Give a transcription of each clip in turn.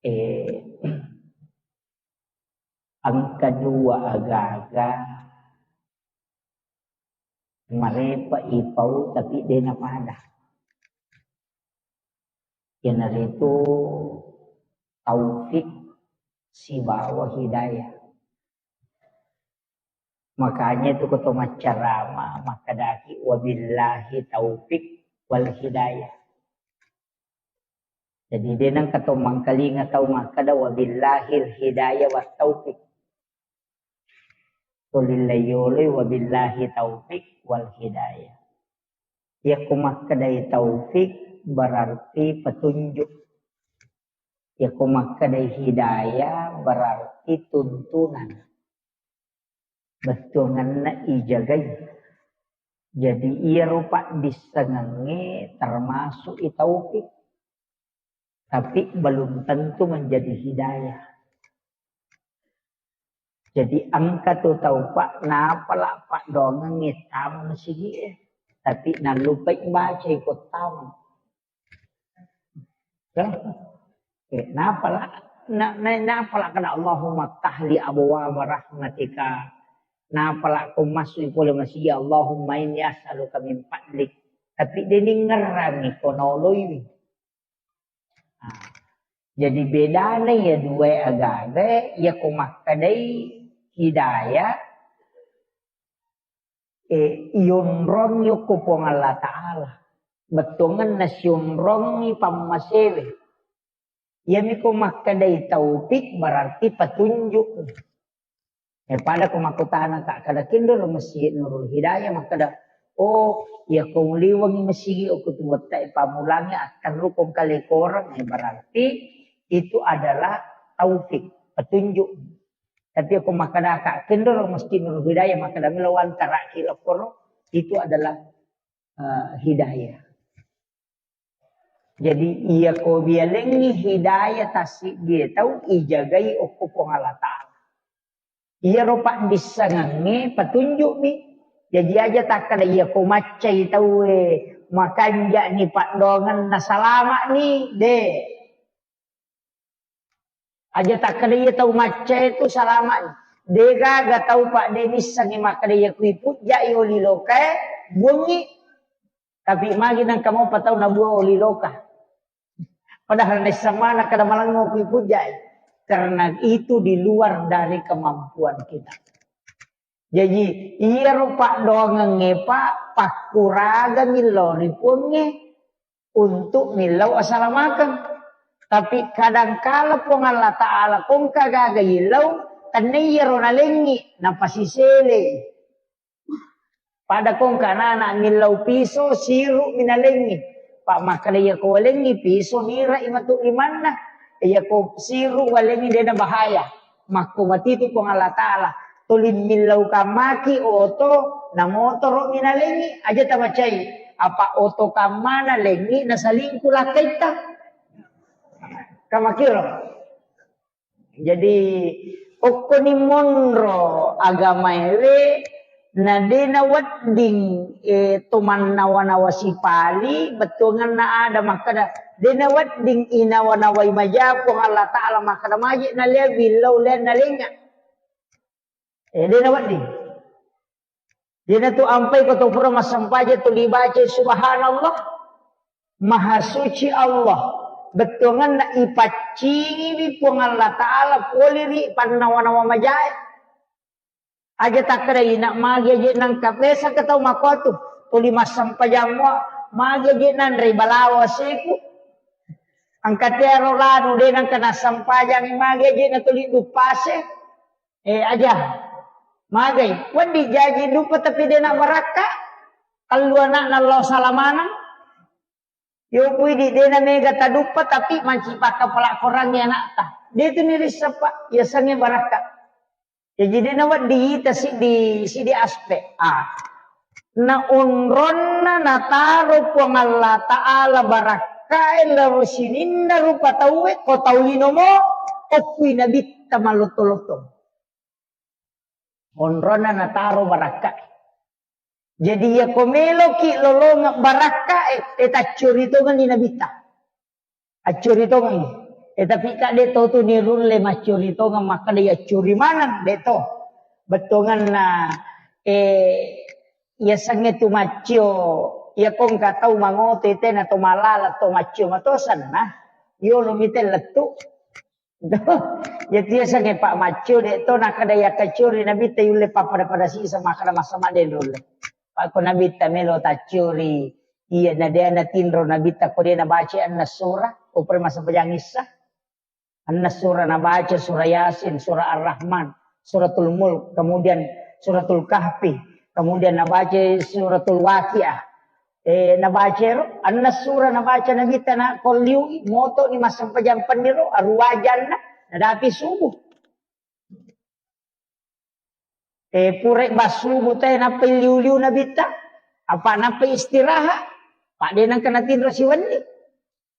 Eh, ang kedua agaga marepa ipaw tapi di na pada. Yan narito taufik si bawah hidayah. Makanya itu ketemu carama maka daki wabillahi taufik wal hidayah. Jadi dia nang katomang kalinga tau makada wabillahil hidayah wa taufik. Tulilayole wabillahi taufik wal hidayah. Ya kumakadai taufik berarti petunjuk. Ya kumakadai hidayah berarti tuntunan. Betungan na ijagai. Jadi ia rupa disenangi termasuk taufik. Tapi belum tentu menjadi hidayah. Jadi angka tu tahu pak, napa lah pak dongeng hitam sih, tapi nak lupa baca ikut tam. Napa lah kena Allahumma tahli abwa rahmatika. Napa lah kau masuk boleh masih ya Allahumma inni as'aluka min fadlik. Tapi dia ni ngerangi konoloi. Jadi beda nih ya dua agama ya kumakadai hidayah yunrong yukupong Allah Ta'ala betungan nasyunrong ni pamasewe ya mi kumakadai taufik berarti petunjuk pada kumakutana tak kada kindur masjid Nurul Hidayah makada oh ya kung liwang masjid aku tu betai pamulangnya akan rukun kali korang berarti itu adalah taufik, petunjuk. Tapi aku makada kak kendor mesti Nurul Hidayah makada melawan taraki lapor itu adalah hidayah. Jadi ia ko bialengi hidayah tasik dia tahu ijagai okupong Allah Ta'ala. Ia rupa disangangi petunjuk ni. Jadi aja tak kada ia ko macai tahu makanja ni pak dongan na salama ni deh. Aja tak kada ia tahu maca itu salamat. Dega gak tahu Pak Denis sangi makada ia kuiput jai oli loka bunyi. Tapi magi nang kamu patau na buah oli loka. Padahal nesa mana kada malang mau kuiput jai. Karena itu di luar dari kemampuan kita. Jadi ia rupa doang ngepa pakuraga milori punge untuk milau asalamakan. Tapi kadang-kala pong Allah Ta'ala kung kagagayilaw, taniyaro na lengi, napasisele. Pada kung kanana ngilaw piso, siru minalengi. Pa makalaya ko walengi, piso nira imatu iman na. Iya ko siru walengi din na bahaya. Makumatito pong Allah Ta'ala. Tulin milaw kamaki oto, na motoro minalengi. Aja tamacay, apa oto kamana lengi, nasalingko lakay ta. Kamakiro. Jadi okoni monro agama ele na dinawat ding tuman nawa sipali betungan na ada makada dinawat ding inawanaway majapong Allah Ta'ala makada maji na le bilaw le na linga. Dinawat ding. Dina tu ampai ko to pura masampaje tu libace subhanallah. Maha suci Allah. Betungan na ipacingi pong Allah Ta'ala poliri panawa-nawa majay. Aja tak kaya inak magi aja nang kapesa kataw makoto. Tuli masampajamwa magi aja nang ribalawa siku. Ang katero lano din ang kanasampajang magi aja na tuli dupase. Aja magay. Wandi jaji dupa tapi din na maraka. Kaluan na Allah salamanang. Yo pwede din na mega tadupa tapi mancipaka pala korangnya nak ta. Dia tu niris apa? Ya sange baraka. Ya jadi nawat di si di aspek. Na unronna na taro pong Allah Ta'ala baraka ila rusininda rupa tawe ko taulino mo opwi nabit tamalutulutong. Unronna na taro baraka. Jadi ya komelo ki lolong baraka eta curito kan dinabita. Acurito kan. Tapi kak deto tu ni rule macuri to nga maka dia curi mana deto. Betongan na ya sange tu macio ya kong katau mangote te na to malala to macio matosan na. Yo lumite letu. Ya dia sange pak macio deto na kadaya kacuri nabi te yule pada si sama kada masama den rule. Pak ko nabi ta melo ta curi. Iya na dia na tinro nabi ta ko dia na baca an surah o pre masa pejangisa. An surah na baca surah Yasin, surah Ar-Rahman, suratul Mulk, kemudian suratul Kahfi, kemudian na baca suratul Waqiah. Na baca an surah na baca nabi ta na koliu moto ni masa pejampan niro arwajan na dati subuh. Purek basubuh teh na liu-liu nabi ta. Apa napa istirahat? Pak dia nang kena tinro si wani.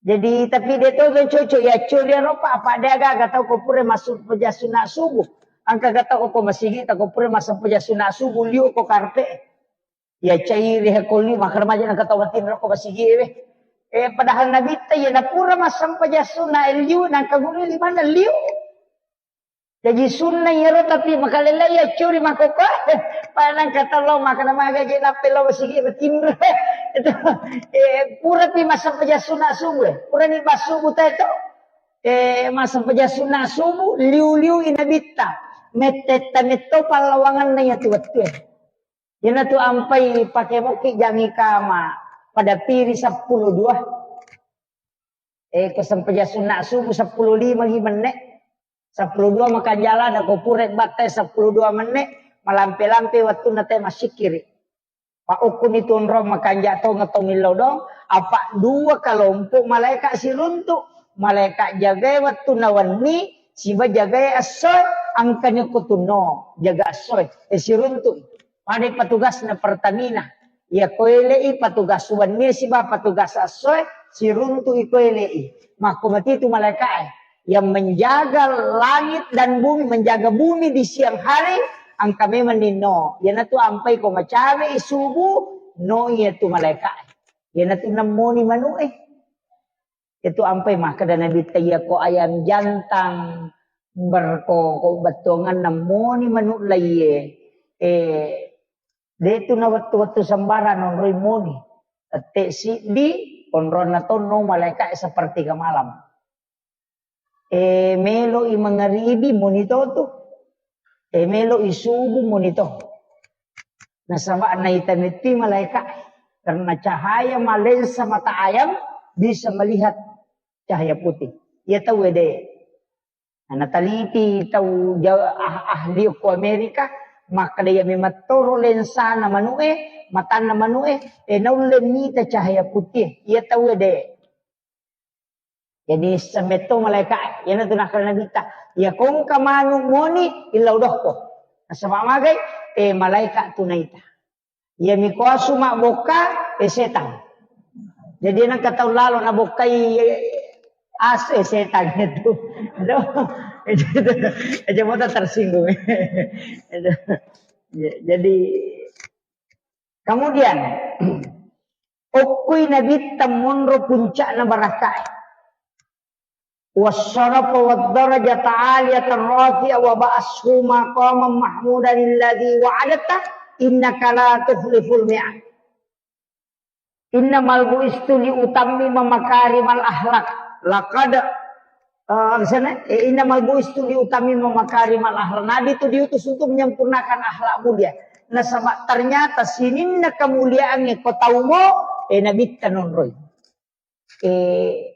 Jadi tapi dia tu cocok ya dia ropa apa dia agak tahu ko pure masuk peja sunat subuh. Angka kata ko masih kita ko pure masuk peja sunat subuh liu ko karpe. Ya cair he ko liu makar maja nang kata watin ko masih give. Padahal nabi ta ya na pura masuk peja sunat liu nang kaguli di mana liu. Jadi sunnah ya tapi makalala ya curi makoko. Panang kata lo makan maga je na pelo sige betimre. Itu pura pi masa peja sunah subuh. Pura ni basubuh ta itu. Masa peja sunah subuh liu-liu inabita. Meteta meto palawangan na ya tuwat-tuwa. Yan tu ampai pakai moki jangi kama pada piri 10:02. Kesempeja sunah subuh 10:05 menit. 10:02 makan jalan aku purek batai 10:02 menit malampe-lampe waktu nate masih kiri. Pak ukun itu nro makan jatuh ngetomilo dong. Apa dua kelompok malaikat si runtuk. Malaikat jaga waktu nawani siba jaga asoy angkanya kutuno jaga asoy si runtuk. Pada petugas na Pertamina. Ya koelei petugas wani siba petugas asoy si runtuk ikoelei. Makumati itu malaikat yang menjaga langit dan bumi, menjaga bumi di siang hari, ang kami menino. Yan na tu ampai ko macawe subuh, no iya tu malaikat. Yan na tu namoni manu Itu ampai maka dan nabi taya ko ayam jantang berko batongan namoni manu laye. Detu na waktu sambara non roy moni. Te si di onron na to no malaikat seperti ke malam. Melo i mangaribi monito to. Melo i subuh monito. Nasama na itamiti malaikat. Karena cahaya malensa mata ayam bisa melihat cahaya putih. Ia tahu deh. Nataliti tahu ahli ko Amerika. Maka dia mematoro lensa na manue. Mata na manue. Naulemita cahaya putih. Ia tahu deh. Jadi semeto malaikat yana tu nak nabita ya kong kamanu moni ilaw doh ko sama magay malaikat tu naita ya mi kuasu mak boka setan jadi nang kataw lalo na bokay setan itu aja mau tersinggung jadi kemudian okui nabita munro puncak na barakai wassarafa wad-darajata 'aliyatan rafi'a wa ba'ashu maqaman mahmudan alladhi wa'adata innaka la tukhliful mi'ad. Innamal bu'istu li utammima makarimal akhlaq. Laqad innamal bu'istu li utammima makarimal akhlaq. Nabi itu diutus untuk menyempurnakan akhlak mulia. Nah sama ternyata sininna kemuliaannya kau tahu mo nabi tanonroy.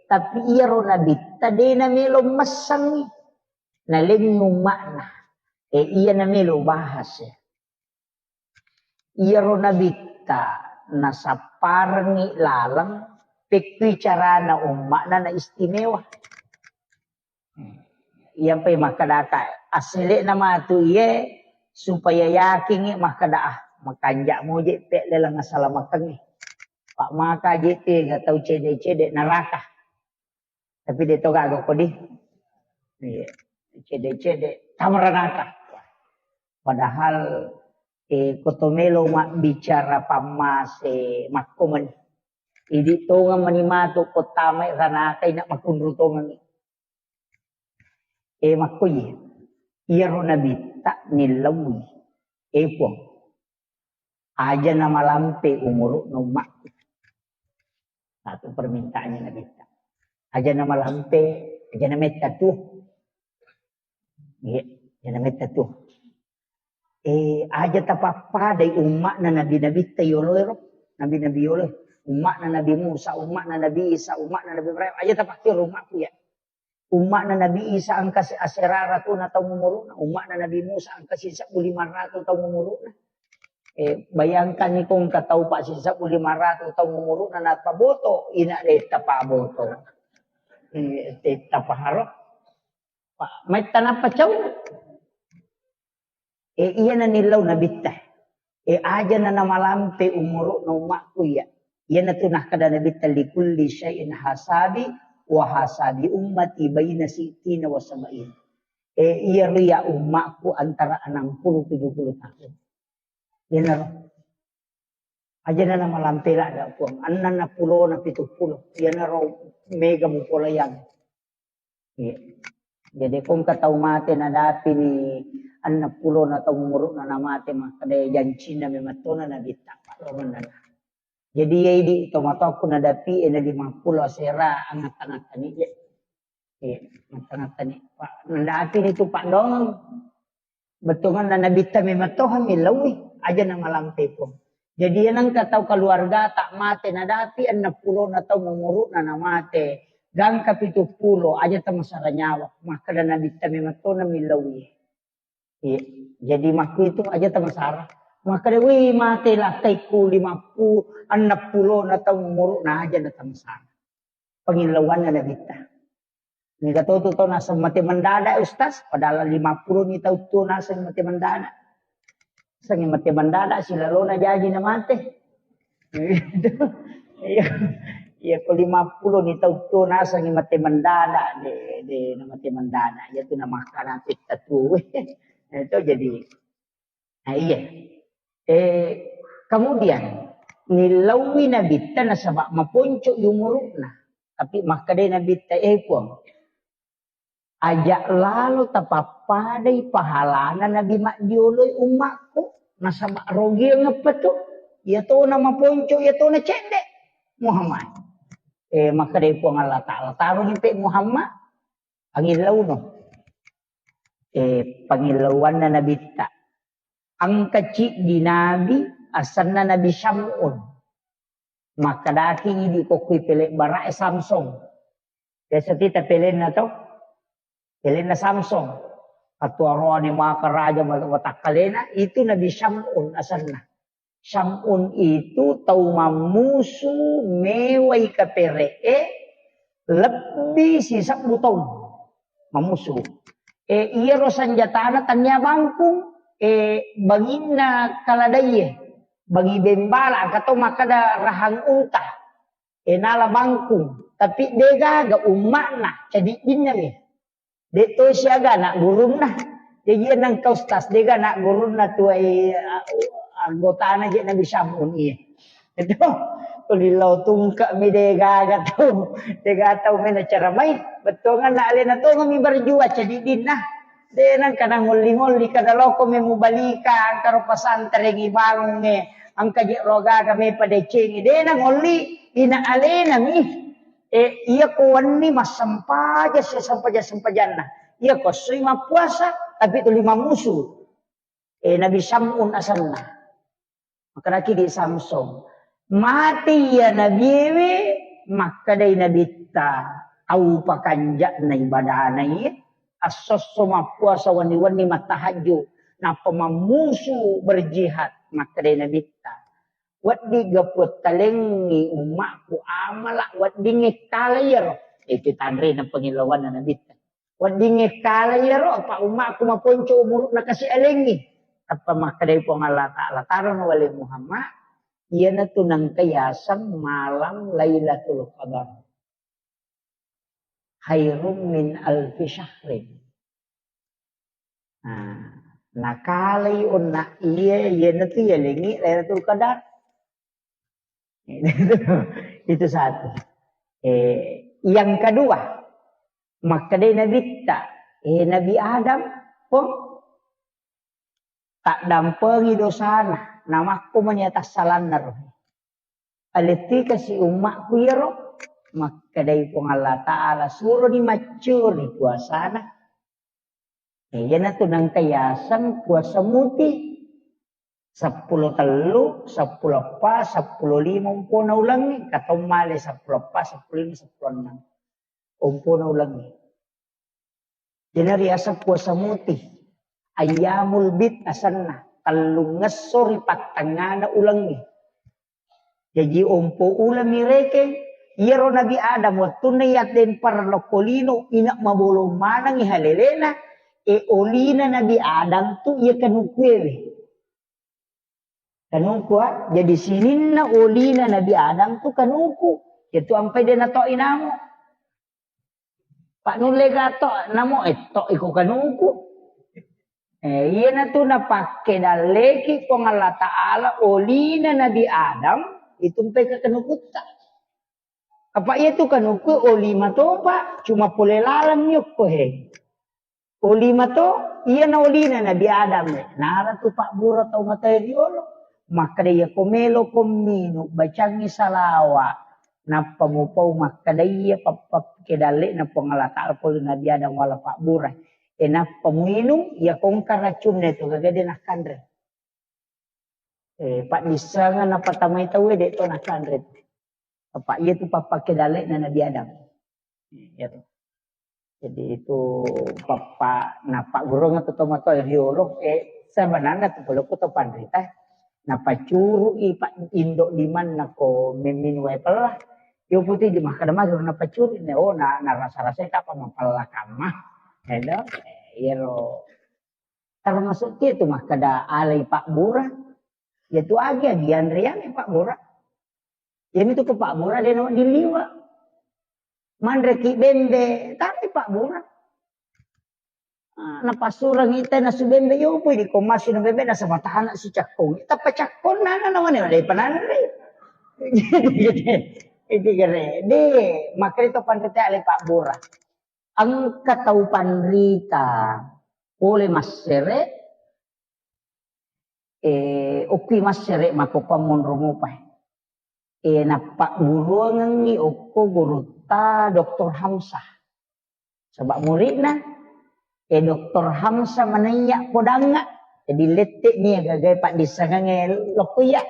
Tapi iya ro nabi tadi na melo masang na lengno makna iya na melo bahas iya ro nabi ta na saparngi lalang pekwi cara na makna na istimewa iya pa makadata asli nama tu iya supaya yakin makada makanja mo je pe lelang asala makang Pak maka JT gak tahu cedek-cedek neraka. Tapi dia tahu gak kok di. Cedek-cedek neraka. Padahal kotomelo mak bicara pamas makuman. Idi tonga manimato kotamay ranaka ina makunrutongan. Makoy. Iyaro nabita nilawi. Po. Aja na malampe umuro no mak. Satu permintaannya nabita. Aja na malampe, aja na meta tuh. Aja na meta tuh. Aja tapapa day umak na nabi-nabi tayo lo. Nabi-nabi yolo. Umak na Nabi Musa, umak na Nabi Isa, umak na Nabi Ibrahim. Aja tapakir umak ku ya. Umak na Nabi Isa ang kasi aserarato na taong mumuro na. Umak na Nabi Musa ang kasi 1,500 taong mumuro na. Bayangkan ni kung kataw pa si 1,500 taong mumuro na napaboto. Ina de tapaboto. Tapaharap. May tanap pa siyaw. Iyan na nilaw na bitay. Aja na namalampe umuro na umak ku ya. Yan na tunah kada nabita likulli syai'in hasabi wa hasabi ummati bayna sitina wa sabain. Iya riya umakku antara 60-70 tahun. Yan na ro. Aja na malampira da po. Anan na 10 na 70. Yan na ro mega mo pula yan. Jadi kung kataw mate na dati ni anak 10 na taong muro na namate makadaya janji na may matuna na bita. Roman na. Jadi ya di tomato aku nadapi ena 50 sera angat-angat tani je. Angat-angat tani. Pak nadapi itu Pak dong. Betungan na nabita mi matohan mi lawi aja na malampe po. Jadi yang katau keluarga tak mate nadapi 60 na tau mumuru na namate. Gang ka 70 aja ta masara nyawa. Maka na nabita mi matona mi lawi. Jadi maku itu aja ta masara. Maka dewi mati lakai ku 50, 60 na taong muro na aja na tamsana. Pangilawan na nabita. Ni katuto to nasa mati mandada ustaz, padahal 50 ni tau to nasa mati mandada. Sa mati mandada sila lo na jaji na mati. Iya ko 50 ni tau to nasa mati mandada de na mati mandada. Ya tu na makan natin tatu. Itu jadi iya. Kemudian nilawi na bita na sabak mapunco yung muruk na. Tapi makadai na bita puang. Ajak lalu tapapaday pahalana na bimakdioloy umakku. Nasabak rogi ang ngapato. Yato na mapunco, yato na cendek. Muhammad. Makadai puang Allah Ta'ala. Taruh himpe Muhammad. Pangilaw no. Pangilawan na nabita. Ang kecil di Nabi asal na Nabi Syamun. Maka daki di ko kuy pilih barak Samsung. Desa kita pilih na to. Pilih na Samsung. Atua roa ni mga karaja watak kalena. Itu Nabi Syamun asal na. Syamun itu tau mamusu mewai kapere. Lebih sisa butong. Mamusu. Iya ro sanjatana tanya bangkung. Bangin na kaladaye, bagi bembala, kato makada rahang unta, nala bangkung, tapi dega ga umak na, jadi dinami, deto siaga nak gurun na, jadi nang kaustas dega nak gurun na tuai anggota na jadi nabi Syamun iya, itu tulilau tungka mi dega gato, dega tau mina cara main, betul kan nak alena tu ngami berjuang jadi din na. Denan kadang ngoli-ngoli kada loko me mubalika karo pasantre gibangon me ang kaje roga kami padecing denan ngoli ina alena mi iya ko wani masampaja sampajan na iya ko sui mapuasa tapi tu 5 musuh Nabi Syamun asanna maka laki di Samsung mati ya Nabi we maka dai Nabi ta au pakanja na ibadah na asos sama puasa wani-wani matahaju na pemamusu berjihad maka dia nabita wat di gaput talengi umakku amala wat di ngekalayar itu tandre na pangilawan na nabita wat di ngekalayar apa umakku maponco umur na kasi alengi apa maka dia po Allah Ta'ala taron wali Muhammad iya na tunang kayasan malam Lailatul Qadar khairum min alfi syahrin. Nakalay na iya na to yalingi Lailatul Qadar. Itu satu. Yang kedua, maka day nabita Nabi Adam pun tak dampengi dosana. Namaku menyatas salanar. Aliti kasi umakku ya roh. Maka dari pun Allah Ta'ala suruh di macur di puasana. Yan na to ng kayasan puasa muti. 10 telu, 10 pa, 10 limang po na ulang ni. Katong mali 10 pa, 10 lima, 10 enam. Umpo na ulang ni. Dinari asa puasa muti. Ayamul bit asan na. Talungas sori patanga na ulang ni. Jadi umpo ulang ni reke. Yero Nabi Adam waktu na yatin para lokolino inak mabulong manang ihalelena. Olina Nabi Adam tu ia kanukwele. Kanuku jadi sinin na olina Nabi Adam tu kanuku. Itu ampai dia nato inamu. Pak nulega to namo to iko kanuku. Iya na tu napake daleki kong Allah Ta'ala olina Nabi Adam itu ampai ke kanukuta. Apa ia tu kanuku olima to pak cuma pole lalang nyuk ko he. Olima to, iya na olina Nabi Adam. Nara tu Pak Bura tau matay diolo. Makadaya komelo komino, bacangi salawa. Na pamupaw makadaya papapkedali na pangalatal po Nabi Adam wala Pak Bura. Na pamuinum, iya kong karacun na ito, gagadi na kandre. Pak Nisangan na patamay tawe, dito na kandre. Pak iya tu papapkedali na Nabi Adam. Iya. Jadi itu Bapak Pak Guru nga tomato biolog sebenarnya tu kalau kita pandrita napa curu Pak Indo liman nako meminway pala yo putih di mahkamah napa curu ne na rasa-rasa ka pamapala kamah hello yero termasuk itu mah kada alai Pak Bura yaitu aja dianrian Pak Bura jadi itu ke Pak Bura dia nama diliwa mandreki bembe tapi Pak Bura napasurang ita na subembe yo pwede komasi na bembe na sa matahan si Cakong ita pa Cakong na naman yun ay pananri iti gare di makrito pandrite ali Pak Bura ang kataupan rita oleh masere uki masere makopamon rumupay na Pak Guru ngangi oko guru ta Dr. Hamzah. Sebab murid na. Dr. Hamzah mananya podanga. Jadi letik ni gagay Pak Disangangel lokuya.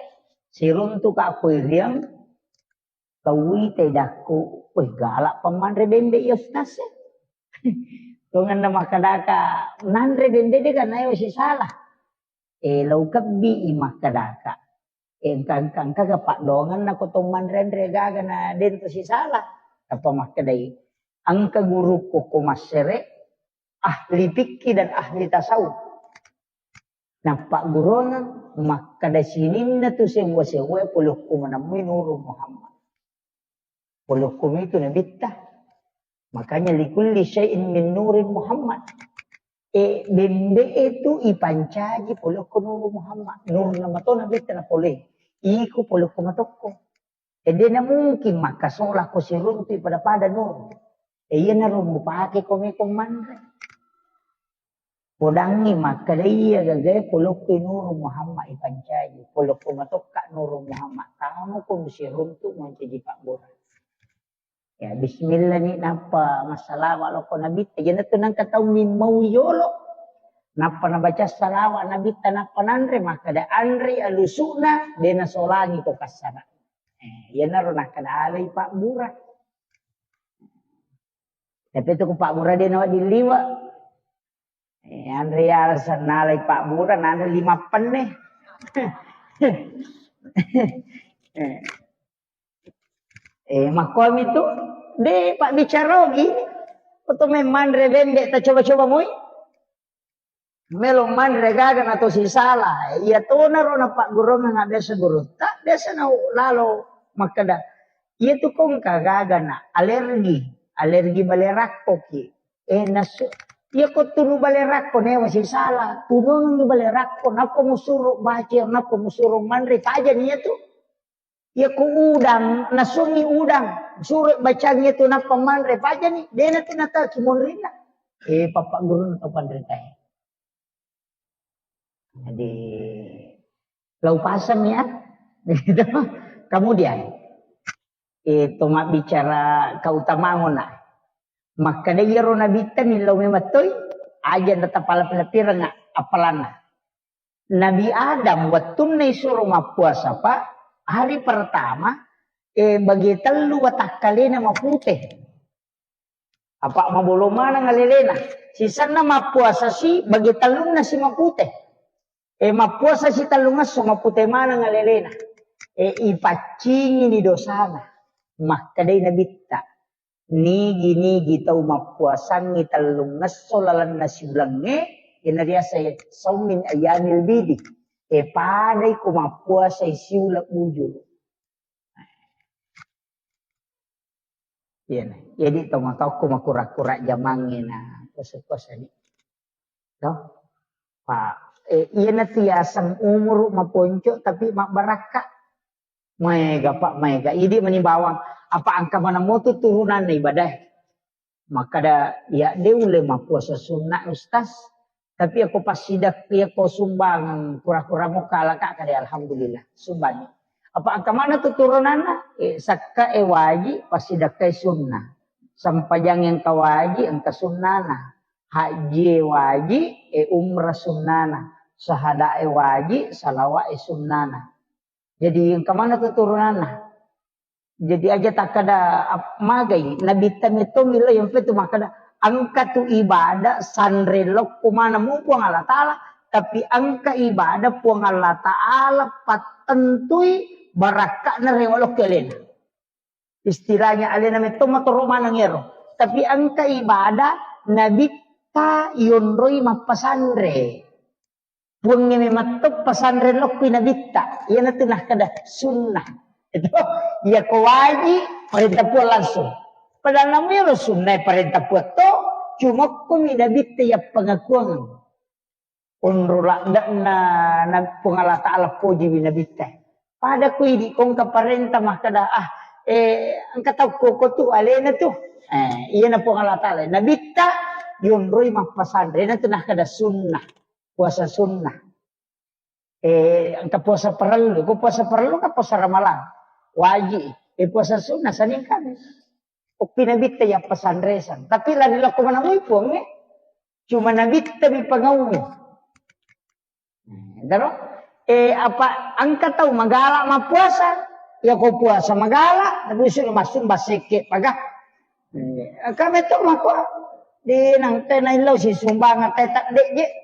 Sirum tu ka aku iriam. Kawi tedaku. Wih galak pemandre bende yostas. Tungan na makadaka. Nandre bende de kan ayo si salah. Lau kabi imakadaka. Kang kaga Pak dongan na kutuman rendre gaga na dento si salah. Apa makadai ang kaguru ko kumasere ahli fikih dan ahli tasawuf. Nah Pak Guru na makada sinin na tu sewa puluh kumanamui Nurul Muhammad. Puluh kum itu nabita. Makanya likulli syai'in min Nurul Muhammad. Bende itu ipancaji puluh ku Nurul Muhammad. Nur nama to nabita na pulih. Iku puluh kumatoko. Dia na mungkin makasolah ko si runti pada nur. Iya na rumupake kami kumandre. Podangi makadaya gagay puluh ku Nur Muhammad ipancaji. Puluh kumatoka Nur Muhammad. Kamu kung si runti mancaji Pak Bura. Ya bismillah ni napa masalah walau ko nabita. Yan na to nang kataw min mauyolo. Napa nabaca salawat nabi tanah panandre maka da andri alusuna dena solani ko kasana. Yan na ron kada alay Pak Bura. Tapi itu ko Pak Bura din nawa diliwa. Andri alasan nalay Pak Bura nanda 5 pen nih. Makom itu de Pak bicara gini. Atau memang rebende ta coba-coba muy. Meloman regagan atau si salah. Iya tuh naro na Pak Guru nga desa guru. Tak desa na lalo makada. Iya tuh kong kagagan na alergi balerak ko ki. Nasu. Iya ko tunu balerak ko newa si salah. Tunu ni balerak ko napa musuro baca napa musuro manre kaja niya tuh. Iya ko udang nasumi udang. Suruh bacanya tuh napa manre paja nih. Dena tuh nata kimonrina. Papa guru atau pandritai. Jadi laupasan ya. Gitu. Kemudian itu mak bicara keutamaan na. Maka dia rona bita nilau mematoy aja tetap pala pelapirang apalana. Nabi Adam waktu naisuro mapuasa pak hari pertama bagi telu watak kalena maputih. Apa mabolo mana ngalilena. Sisa na mapuasa si bagi telu na si maputih. Mapuasa si telu na so maputih mana ngalilena. Ipacingi ni dosana. Maka day nabita. Nigi tau mapuasan ni telu na so lalan na si blangge. Inariya sa saumin ayanil bidi. Paday ko mapuasa isiulak ujul. Yan. Jadi tahu ko makura-kura jamangin na puasa-puasa ni. No? Iyan na tiyasang umur maponco tapi makbaraka. Mega pak mega. Idi manibawang apa angka mana mo turunan na ibadah. Maka da ya deule mapuasa sunnah ustaz. Tapi aku pasidak dia ko sumbang kura-kura mo kalaka kada alhamdulillah sumbang. Apa angka mana turunan na? Sakka waji pasidak kay sunnah. Sampajang yang kawaji angka sunnana. Haji waji umrah sunnana. Sahada waji salawa sunnana. Jadi yang kemana turunan na? Jadi aja tak kada magai. Nabi tam itu milo yang itu makada angka tu ibadah sanrelok kumana mo puang Allah Ta'ala. Tapi angka ibadah puang Allah Ta'ala patentui baraka na rewalok kelena. Istilahnya alena itu maturo manang yero. Tapi angka ibadah Nabi ta yonroi mapasandre. Puang nga matok pasandre lok pinabita. Yan na tinah kada sunnah. Ito, iya ko waji, perintah po langsung. Padahal naman yung sunnah, perintah po to, cuma ko minabita yung pengakuan. Unrula na pungalata ala po di minabita. Pada ko hindi kong kaparenta makada, ang kataw ko to, alena to. Iyan na pungalata ala. Nabita, yun ro'y mapasandre. Yan na tinah kada sunnah. Puasa sunnah. Ang kapuasa perlu. Kung puasa perlu, kapuasa ramalan. Wajib. Puasa sunnah, saning kami. O pinabita yung pasandresan. Tapi lagi lang kumanamoy po, cuma nabita may pangawin. Daro? Apa, ang kataw, magala mapuasa. Ko puasa magala. Nagusin masung basike paga. Kami ito makuha. Di nang tenay law, si sumbangan tayo takde.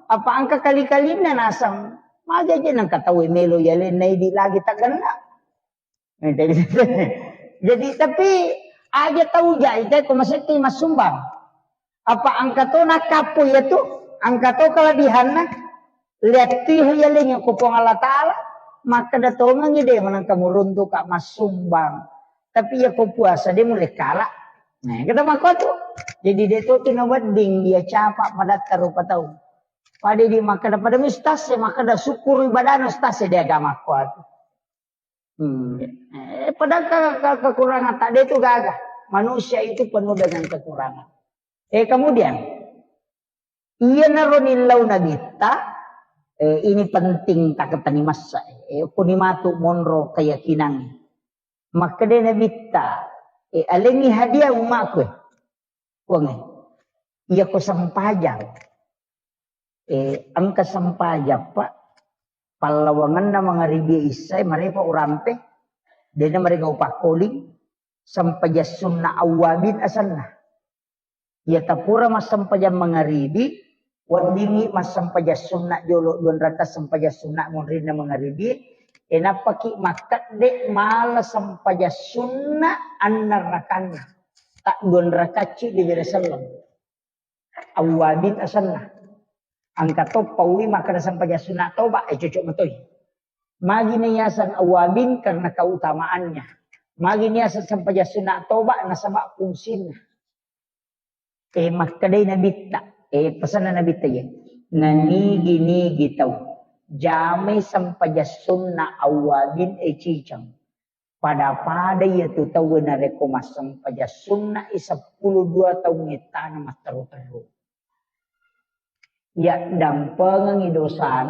Apa angka kali-kali na nasang maga dyan ang katawi melo yalin na hindi lagi tagana. Jadi tapi aja tahu ja ite kumasiti masumbang. Apa angka to nakapo yato angka to kalabihan na lihat ti yalin yung kupong Allah Ta'ala maka datongan ide manang kamurunto ka masumbang. Tapi ya ko puasa dia mulai kalah. Nah, kita makoto. Jadi dia tu nawading dia capa padat karupa tahu. Pada di makada pada mustase makada syukur ibadah mustase dia agama kuat. Pada kekurangan tak ada itu gagah. Manusia itu penuh dengan kekurangan. Kemudian ia naronilau nabita ini penting tak ketani masa. Kunimatu monro keyakinan. Maka dia nabita alengi hadiah umakku. Wong iya ko sampajang. Ang kasampajang pak palawangan na mga ribi isay maripa urampe. Dena mereka upakoling sampajasun na awabin asan na. Iya tapura mas sampajang mga ribi wadingi mas sampajasun na jolo don rata sampajasun na ngunrin na mga ribi. Napaki makat de mala sampajasun na anarakan na. Tak don rakaci di Jerusalem. Awabin asan na. Ang kato pawi maka sampai sunat toba cocok matoy. Magi niyasan awabin karena keutamaannya. Magi niyasan sampai sunat toba nasaba fungsinya. Makadai nabita. Pesan na nabita yan. Nanigi-nigi tau. Jamay sampai sunna awabin cicang. pada ya tu tahu na rekomasang paja sunnah 12 tahun ngitana mas teru-teru. Ya dampengang idosana